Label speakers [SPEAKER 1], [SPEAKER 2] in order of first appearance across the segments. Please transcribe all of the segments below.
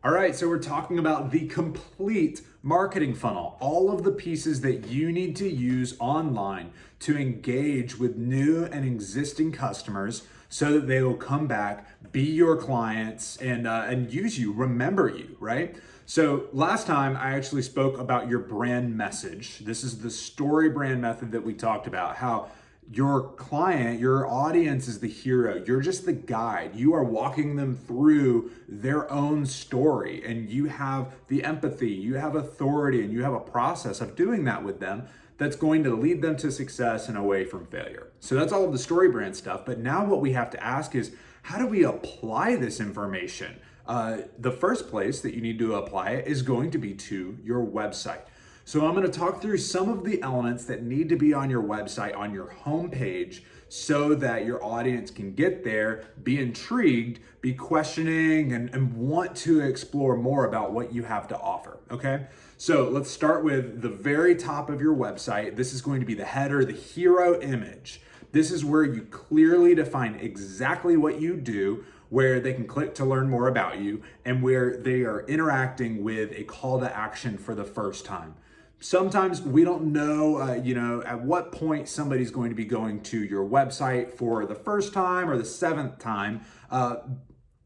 [SPEAKER 1] All right, so we're talking about the complete marketing funnel, all of the pieces that you need to use online to engage with new and existing customers so that they will come back, be your clients, and use you, remember you, right? So last time I actually spoke about your brand message. This is the story brand method that we talked about, how your client, your audience is the hero. You're just the guide. You are walking them through their own story, and you have the empathy, you have authority, and you have a process of doing that with them that's going to lead them to success and away from failure. So that's all of the story brand stuff. But now what we have to ask is, how do we apply this information? The first place that you need to apply it is going to be to your website. So I'm going to talk through some of the elements that need to be on your website, on your homepage, so that your audience can get there, be intrigued, be questioning, and want to explore more about what you have to offer, okay? So let's start with the very top of your website. This is going to be the header, the hero image. This is where you clearly define exactly what you do, where they can click to learn more about you, and where they are interacting with a call to action for the first time. Sometimes we don't know, at what point somebody's going to be going to your website for the first time or the seventh time.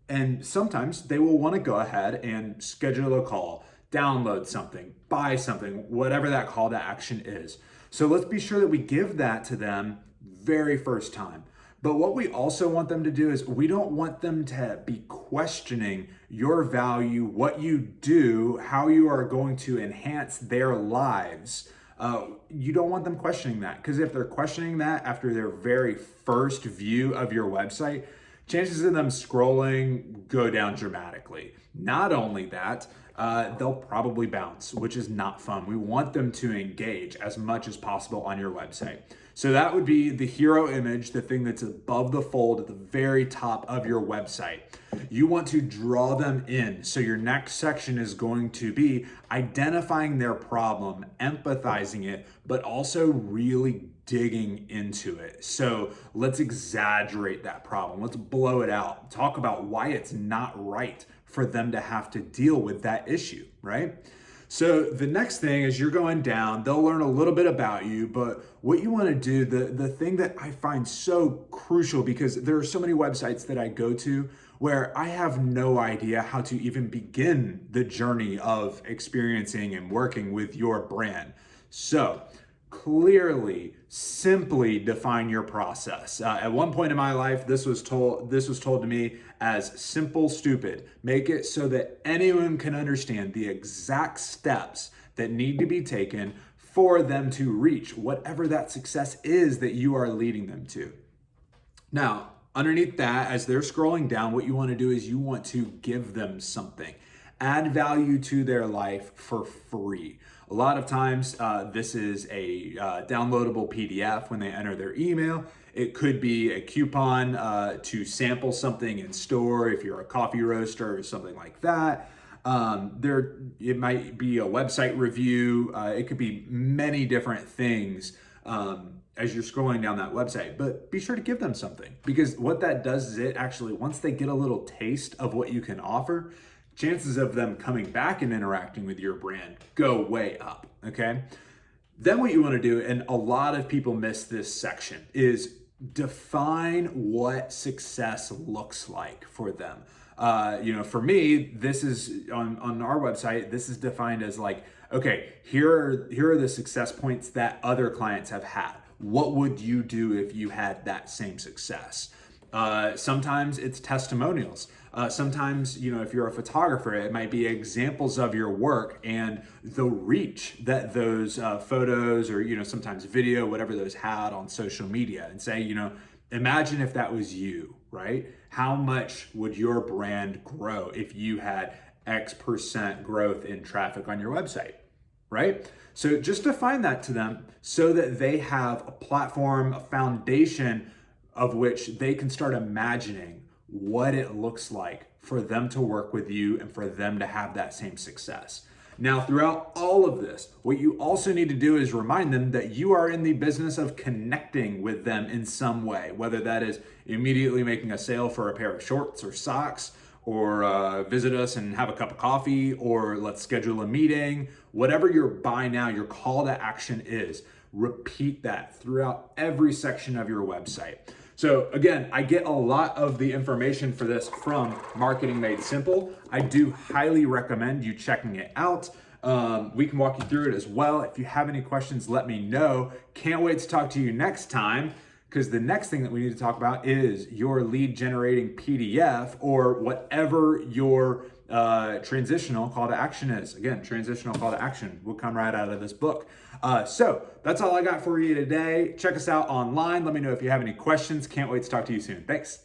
[SPEAKER 1] And sometimes they will want to go ahead and schedule a call, download something, buy something, whatever that call to action is. So let's be sure that we give that to them very first time. But what we also want them to do is we don't want them to be questioning your value, what you do, how you are going to enhance their lives. You don't want them questioning that, because if they're questioning that after their very first view of your website, chances of them scrolling go down dramatically. Not only that, they'll probably bounce, which is not fun. We want them to engage as much as possible on your website. So that would be the hero image, the thing that's above the fold at the very top of your website. You want to draw them in. So your next section is going to be identifying their problem, empathizing it, but also really digging into it. So let's exaggerate that problem. Let's blow it out. Talk about why it's not right for them to have to deal with that issue, right? So the next thing is you're going down, they'll learn a little bit about you, but what you want to do, the thing that I find so crucial, because there are so many websites that I go to where I have no idea how to even begin the journey of experiencing and working with your brand. So clearly, simply define your process. At one point in my life, this was told to me as simple, stupid. Make it so that anyone can understand the exact steps that need to be taken for them to reach whatever that success is that you are leading them to. Now, underneath that, as they're scrolling down, what you want to do is you want to give them something. Add value to their life for free. A lot of times, this is a downloadable PDF when they enter their email. It could be a coupon to sample something in store if you're a coffee roaster or something like that. It might be a website review. It could be many different things as you're scrolling down that website. But be sure to give them something, because what that does is it actually, once they get a little taste of what you can offer, chances of them coming back and interacting with your brand go way up, okay? Then what you want to do, and a lot of people miss this section, is define what success looks like for them. For me, this is on our website, this is defined as like, okay, here are the success points that other clients have had. What would you do if you had that same success? Sometimes it's testimonials. Sometimes, if you're a photographer, it might be examples of your work and the reach that those photos or, sometimes video, whatever those had on social media, and say, imagine if that was you, right? How much would your brand grow if you had X% growth in traffic on your website, right? So just define that to them so that they have a platform, a foundation of which they can start imagining what it looks like for them to work with you and for them to have that same success. Now, throughout all of this, what you also need to do is remind them that you are in the business of connecting with them in some way, whether that is immediately making a sale for a pair of shorts or socks, or visit us and have a cup of coffee, or let's schedule a meeting. Whatever your buy now, your call to action is, repeat that throughout every section of your website. So again, I get a lot of the information for this from Marketing Made Simple. I do highly recommend you checking it out. We can walk you through it as well. If you have any questions, let me know. Can't wait to talk to you next time, because the next thing that we need to talk about is your lead generating PDF, or whatever your transitional call to action is. Again, transitional call to action will come right out of this book. So that's all I got for you today. Check us out online. Let me know if you have any questions. Can't wait to talk to you soon. Thanks.